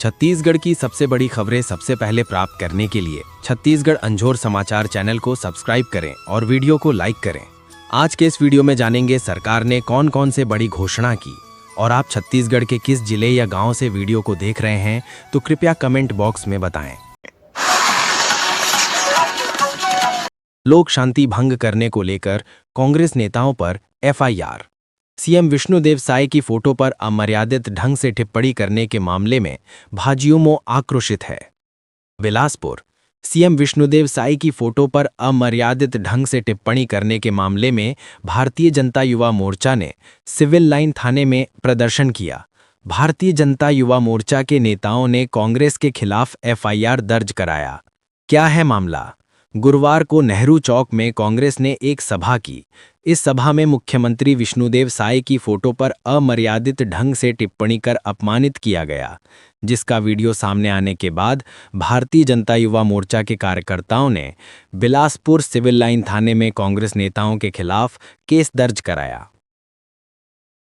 छत्तीसगढ़ की सबसे बड़ी खबरें सबसे पहले प्राप्त करने के लिए छत्तीसगढ़ अंजोर समाचार चैनल को सब्सक्राइब करें और वीडियो को लाइक करें। आज के इस वीडियो में जानेंगे सरकार ने कौन कौन से बड़ी घोषणा की और आप छत्तीसगढ़ के किस जिले या गांव से वीडियो को देख रहे हैं तो कृपया कमेंट बॉक्स में बताएं। लोक शांति भंग करने को लेकर कांग्रेस नेताओं पर एफआईआर। सीएम विष्णुदेव साय की फोटो पर अमर्यादित ढंग से टिप्पणी करने के मामले में भाजयुमो आक्रोशित है। बिलासपुर। सीएम विष्णुदेव साय की फोटो पर अमर्यादित ढंग से टिप्पणी करने के मामले में भारतीय जनता युवा मोर्चा ने सिविल लाइन थाने में प्रदर्शन किया। भारतीय जनता युवा मोर्चा के नेताओं ने कांग्रेस के खिलाफ एफआईआर दर्ज कराया। क्या है मामला? गुरुवार को नेहरू चौक में कांग्रेस ने एक सभा की। इस सभा में मुख्यमंत्री विष्णुदेव साय की फोटो पर अमर्यादित ढंग से टिप्पणी कर अपमानित किया गया, जिसका वीडियो सामने आने के बाद भारतीय जनता युवा मोर्चा के कार्यकर्ताओं ने बिलासपुर सिविल लाइन थाने में कांग्रेस नेताओं के खिलाफ केस दर्ज कराया।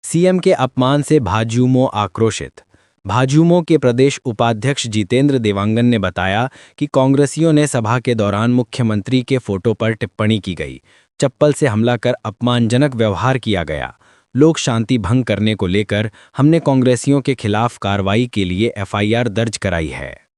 सीएम के अपमान से भाजयुमो आक्रोशित। भाजयुमो के प्रदेश उपाध्यक्ष जितेंद्र देवांगन ने बताया कि कांग्रेसियों ने सभा के दौरान मुख्यमंत्री के फोटो पर टिप्पणी की गई, चप्पल से हमला कर अपमानजनक व्यवहार किया गया। लोक शांति भंग करने को लेकर हमने कांग्रेसियों के खिलाफ कार्रवाई के लिए एफआईआर दर्ज कराई है।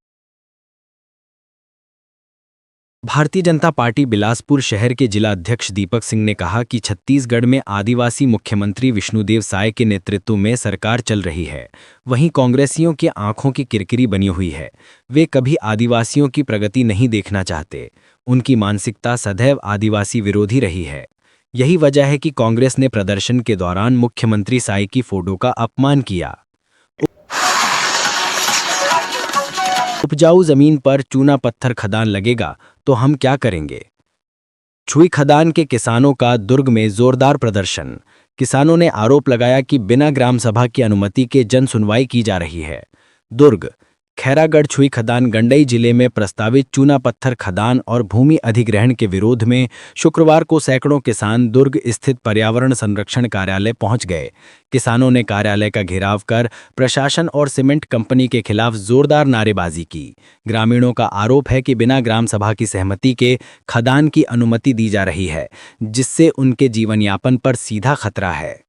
भारतीय जनता पार्टी बिलासपुर शहर के जिला अध्यक्ष दीपक सिंह ने कहा कि छत्तीसगढ़ में आदिवासी मुख्यमंत्री विष्णुदेव साय के नेतृत्व में सरकार चल रही है। वहीं कांग्रेसियों की आंखों की किरकिरी बनी हुई है। वे कभी आदिवासियों की प्रगति नहीं देखना चाहते। उनकी मानसिकता सदैव आदिवासी विरोधी रही है। यही वजह है कि कांग्रेस ने प्रदर्शन के दौरान मुख्यमंत्री साय की फोटो का अपमान किया। उपजाऊ जमीन पर चूना पत्थर खदान लगेगा तो हम क्या करेंगे? छुई खदान के किसानों का दुर्ग में जोरदार प्रदर्शन। किसानों ने आरोप लगाया कि बिना ग्राम सभा की अनुमति के जन सुनवाई की जा रही है। दुर्ग। खैरागढ़ छुई खदान गंडई जिले में प्रस्तावित चूना पत्थर खदान और भूमि अधिग्रहण के विरोध में शुक्रवार को सैकड़ों किसान दुर्ग स्थित पर्यावरण संरक्षण कार्यालय पहुंच गए। किसानों ने कार्यालय का घेराव कर प्रशासन और सीमेंट कंपनी के खिलाफ जोरदार नारेबाजी की। ग्रामीणों का आरोप है कि बिना ग्राम सभा की सहमति के खदान की अनुमति दी जा रही है, जिससे उनके जीवन यापन पर सीधा खतरा है।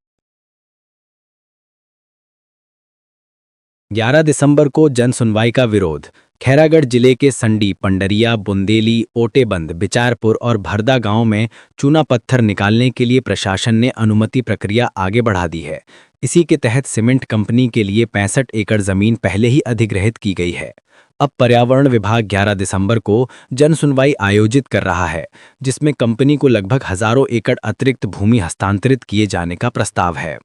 11 दिसंबर को जन सुनवाई का विरोध। खैरागढ़ जिले के संडी, पंडरिया, बुंदेली, ओटेबंद, बिचारपुर और भरदा गांव में चूना पत्थर निकालने के लिए प्रशासन ने अनुमति प्रक्रिया आगे बढ़ा दी है। इसी के तहत सीमेंट कंपनी के लिए 65 एकड़ जमीन पहले ही अधिग्रहित की गई है। अब पर्यावरण विभाग 11 दिसंबर को जन सुनवाई आयोजित कर रहा है, जिसमें कंपनी को लगभग हजारों एकड़ अतिरिक्त भूमि हस्तांतरित किए जाने का प्रस्ताव है।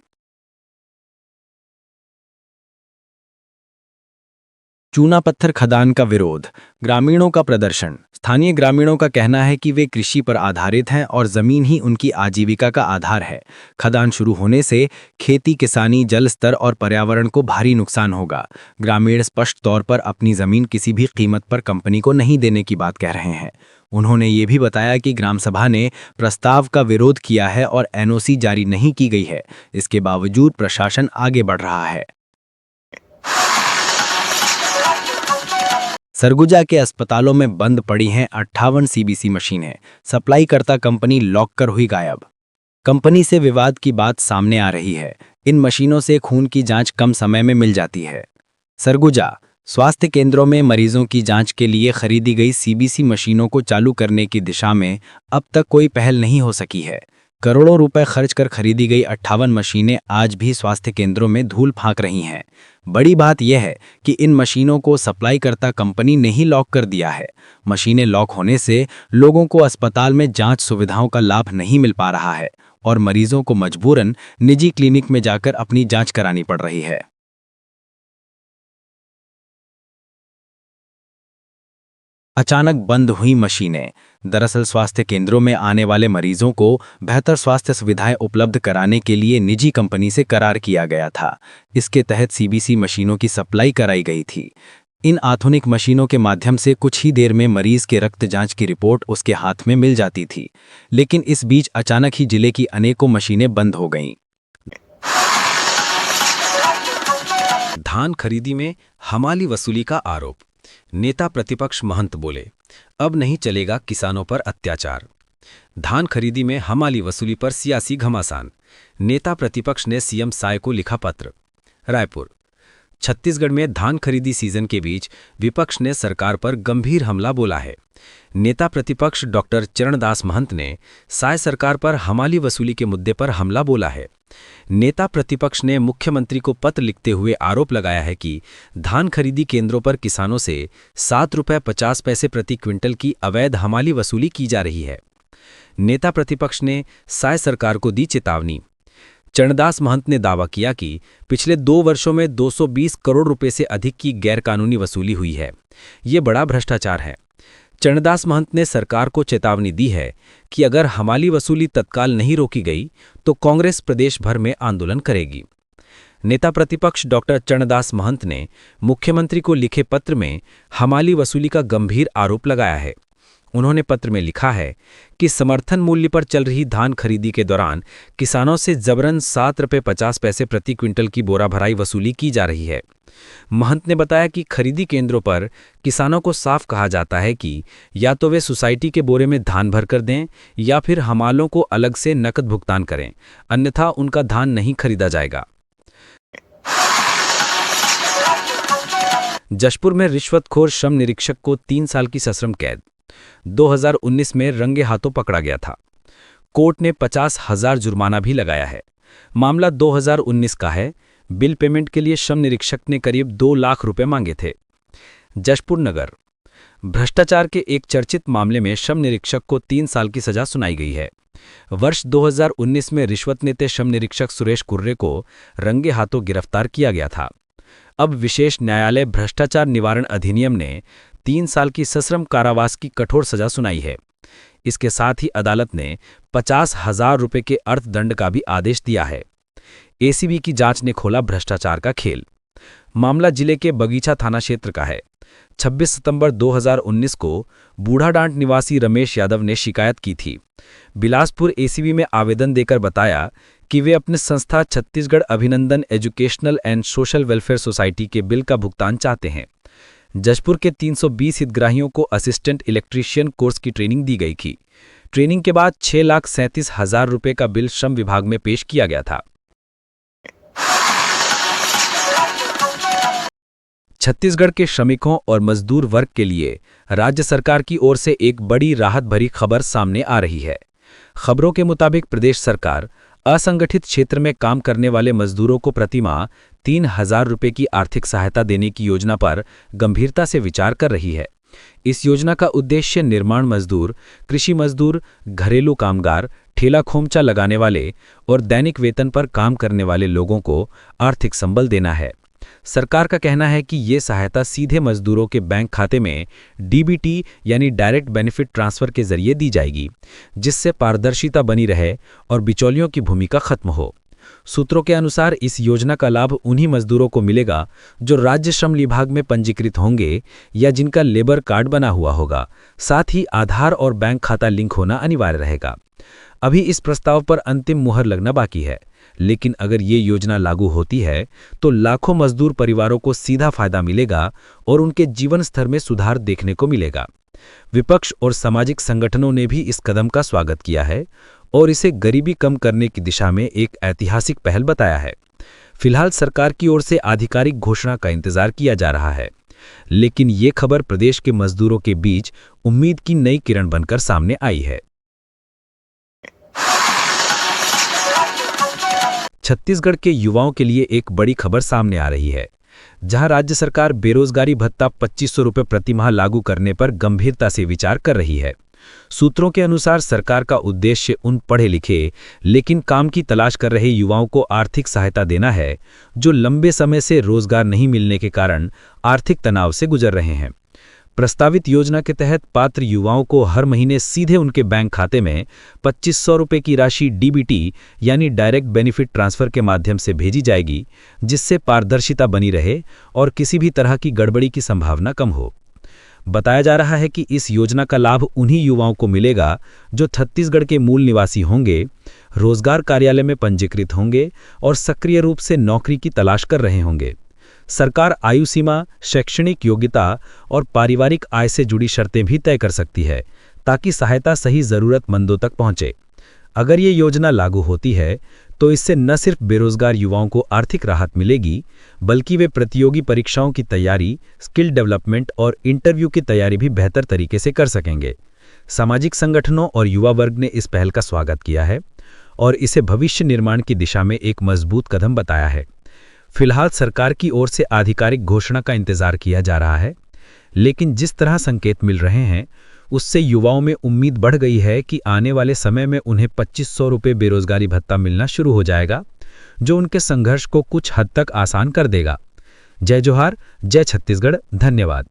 चूना पत्थर खदान का विरोध। ग्रामीणों का प्रदर्शन। स्थानीय ग्रामीणों का कहना है कि वे कृषि पर आधारित हैं और जमीन ही उनकी आजीविका का आधार है। खदान शुरू होने से खेती, किसानी, जल स्तर और पर्यावरण को भारी नुकसान होगा। ग्रामीण स्पष्ट तौर पर अपनी जमीन किसी भी कीमत पर कंपनी को नहीं देने की बात कह रहे हैं। उन्होंने ये भी बताया कि ग्राम सभा ने प्रस्ताव का विरोध किया है और एनओसी जारी नहीं की गई है। इसके बावजूद प्रशासन आगे बढ़ रहा है। सरगुजा के अस्पतालों में बंद पड़ी हैं 58 सीबीसी मशीनें। सप्लाईकर्ता कंपनी लॉक कर हुई गायब। कंपनी से विवाद की बात सामने आ रही है। इन मशीनों से खून की जांच कम समय में मिल जाती है। सरगुजा। स्वास्थ्य केंद्रों में मरीजों की जांच के लिए खरीदी गई सीबीसी मशीनों को चालू करने की दिशा में अब तक कोई पहल नहीं हो सकी है। करोड़ों रुपए खर्च कर खरीदी गई 58 मशीनें आज भी स्वास्थ्य केंद्रों में धूल फांक रही हैं। बड़ी बात यह है कि इन मशीनों को सप्लाईकर्ता कंपनी ने ही लॉक कर दिया है। मशीनें लॉक होने से लोगों को अस्पताल में जांच सुविधाओं का लाभ नहीं मिल पा रहा है और मरीजों को मजबूरन निजी क्लिनिक में जाकर अपनी जांच करानी पड़ रही है। अचानक बंद हुई मशीनें। दरअसल स्वास्थ्य केंद्रों में आने वाले मरीजों को बेहतर स्वास्थ्य सुविधाएं उपलब्ध कराने के लिए निजी कंपनी से करार किया गया था। इसके तहत सीबीसी मशीनों की सप्लाई कराई गई थी। इन आधुनिक मशीनों के माध्यम से कुछ ही देर में मरीज के रक्त जांच की रिपोर्ट उसके हाथ में मिल जाती थी। लेकिन इस बीच अचानक ही जिले की अनेकों मशीनें बंद हो गईं। धान खरीदी में हमाली वसूली का आरोप। नेता प्रतिपक्ष महंत बोले, अब नहीं चलेगा किसानों पर अत्याचार। धान खरीदी में हमाली वसूली पर सियासी घमासान। नेता प्रतिपक्ष ने सीएम साय को लिखा पत्र। रायपुर। छत्तीसगढ़ में धान खरीदी सीजन के बीच विपक्ष ने सरकार पर गंभीर हमला बोला है। नेता प्रतिपक्ष डॉक्टर चरणदास महंत ने साय सरकार पर हमाली वसूली के मुद्दे पर हमला बोला है। नेता प्रतिपक्ष ने मुख्यमंत्री को पत्र लिखते हुए आरोप लगाया है कि धान खरीदी केंद्रों पर किसानों से ₹7.50 प्रति क्विंटल की अवैध हमाली वसूली की जा रही है। नेता प्रतिपक्ष ने साय सरकार को दी चेतावनी। चरणदास महंत ने दावा किया कि पिछले 2 वर्षों में 220 करोड़ रुपए से अधिक की गैरकानूनी वसूली हुई है। ये बड़ा भ्रष्टाचार है। चरणदास महंत ने सरकार को चेतावनी दी है कि अगर हमाली वसूली तत्काल नहीं रोकी गई तो कांग्रेस प्रदेश भर में आंदोलन करेगी। नेता प्रतिपक्ष डॉक्टर चरणदास महंत ने मुख्यमंत्री को लिखे पत्र में हमाली वसूली का गंभीर आरोप लगाया है। उन्होंने पत्र में लिखा है कि समर्थन मूल्य पर चल रही धान खरीदी के दौरान किसानों से जबरन ₹7.50 प्रति क्विंटल की बोरा भराई वसूली की जा रही है। महंत ने बताया कि खरीदी केंद्रों पर किसानों को साफ कहा जाता है कि या तो वे सोसाइटी के बोरे में धान भरकर दें या फिर हमालों को अलग से नकद भुगतान करें, अन्यथा उनका धान नहीं खरीदा जाएगा। जशपुर में रिश्वतखोर श्रम निरीक्षक को 3 साल की सश्रम कैद 2019 में रंगे हाथों पकड़ा गया था। कोर्ट ने 50,000 जुर्माना भी लगाया है। मामला 2019 का है। बिल पेमेंट के लिए श्रम निरीक्षक ने करीब 2 लाख रुपए मांगे थे। जशपुर नगर। भ्रष्टाचार के एक चर्चित मामले में श्रम निरीक्षक को 3 साल की सजा सुनाई गई है। वर्ष 2019 में रिश्वत लेते श्रम निरीक्षक सुरेश कुर्रे को रंगे हाथों गिरफ्तार किया गया था। अब विशेष न्यायालय भ्रष्टाचार निवारण अधिनियम ने 3 साल की सश्रम कारावास की कठोर सजा सुनाई है। इसके साथ ही अदालत ने 50,000 रुपए के अर्थदंड का भी आदेश दिया है। एसीबी की जांच ने खोला भ्रष्टाचार का खेल। मामला जिले के बगीचा थाना क्षेत्र का है। 26 सितंबर 2019 को बूढ़ाडांट निवासी रमेश यादव ने शिकायत की थी। बिलासपुर एसीबी में आवेदन देकर बताया कि वे अपने संस्था छत्तीसगढ़ अभिनंदन educational and social welfare society के बिल का भुगतान चाहते हैं। जशपुर के 320 हितग्राहियों को असिस्टेंट इलेक्ट्रीशियन कोर्स की ट्रेनिंग दी गई थी। ट्रेनिंग के बाद 6,37,000 रुपए का बिल श्रम विभाग में पेश किया गया था। छत्तीसगढ़ के श्रमिकों और मजदूर वर्ग के लिए राज्य सरकार की ओर से एक बड़ी राहत भरी खबर सामने आ रही है। खबरों के मुताबिक प्रदेश सरकार असंगठित क्षेत्र में काम करने वाले मजदूरों को प्रतिमाह 3,000 रुपये की आर्थिक सहायता देने की योजना पर गंभीरता से विचार कर रही है। इस योजना का उद्देश्य निर्माण मजदूर, कृषि मजदूर, घरेलू कामगार, ठेला खोमचा लगाने वाले और दैनिक वेतन पर काम करने वाले लोगों को आर्थिक संबल देना है। सरकार का कहना है कि ये सहायता सीधे मजदूरों के बैंक खाते में डीबीटी यानी डायरेक्ट बेनिफिट ट्रांसफर के जरिए दी जाएगी, जिससे पारदर्शिता बनी रहे और बिचौलियों की भूमिका खत्म हो। सूत्रों के अनुसार इस योजना का लाभ उन्हीं मजदूरों को मिलेगा जो राज्य श्रम विभाग में पंजीकृत होंगे या जिनका लेबर कार्ड बना हुआ होगा। साथ ही आधार और बैंक खाता लिंक होना अनिवार्य रहेगा। अभी इस प्रस्ताव पर अंतिम मुहर लगना बाकी है, लेकिन अगर ये योजना लागू होती है तो लाखों मजदूर परिवारों को सीधा फायदा मिलेगा और उनके जीवन स्तर में सुधार देखने को मिलेगा। विपक्ष और सामाजिक संगठनों ने भी इस कदम का स्वागत किया है और इसे गरीबी कम करने की दिशा में एक ऐतिहासिक पहल बताया है। फिलहाल सरकार की ओर से आधिकारिक घोषणा का इंतजार किया जा रहा है, लेकिन ये खबर प्रदेश के मजदूरों के बीच उम्मीद की नई किरण बनकर सामने आई है। छत्तीसगढ़ के युवाओं के लिए एक बड़ी खबर सामने आ रही है, जहां राज्य सरकार बेरोजगारी भत्ता 2,500 रुपये प्रतिमाह लागू करने पर गंभीरता से विचार कर रही है। सूत्रों के अनुसार सरकार का उद्देश्य उन पढ़े लिखे लेकिन काम की तलाश कर रहे युवाओं को आर्थिक सहायता देना है, जो लंबे समय से रोजगार नहीं मिलने के कारण आर्थिक तनाव से गुजर रहे हैं। प्रस्तावित योजना के तहत पात्र युवाओं को हर महीने सीधे उनके बैंक खाते में 2,500 रुपये की राशि डीबीटी यानी डायरेक्ट बेनिफिट ट्रांसफर के माध्यम से भेजी जाएगी, जिससे पारदर्शिता बनी रहे और किसी भी तरह की गड़बड़ी की संभावना कम हो। बताया जा रहा है कि इस योजना का लाभ उन्हीं युवाओं को मिलेगा जो छत्तीसगढ़ के मूल निवासी होंगे, रोजगार कार्यालय में पंजीकृत होंगे और सक्रिय रूप से नौकरी की तलाश कर रहे होंगे। सरकार आयु सीमा, शैक्षणिक योग्यता और पारिवारिक आय से जुड़ी शर्तें भी तय कर सकती है, ताकि सहायता सही जरूरतमंदों तक पहुंचे। अगर ये योजना लागू होती है तो इससे न सिर्फ बेरोजगार युवाओं को आर्थिक राहत मिलेगी, बल्कि वे प्रतियोगी परीक्षाओं की तैयारी, स्किल डेवलपमेंट और इंटरव्यू की तैयारी भी बेहतर तरीके से कर सकेंगे। सामाजिक संगठनों और युवा वर्ग ने इस पहल का स्वागत किया है और इसे भविष्य निर्माण की दिशा में एक मजबूत कदम बताया है। फिलहाल सरकार की ओर से आधिकारिक घोषणा का इंतजार किया जा रहा है, लेकिन जिस तरह संकेत मिल रहे हैं उससे युवाओं में उम्मीद बढ़ गई है कि आने वाले समय में उन्हें 2500 रुपये बेरोजगारी भत्ता मिलना शुरू हो जाएगा, जो उनके संघर्ष को कुछ हद तक आसान कर देगा। जय जोहार, जय छत्तीसगढ़, धन्यवाद।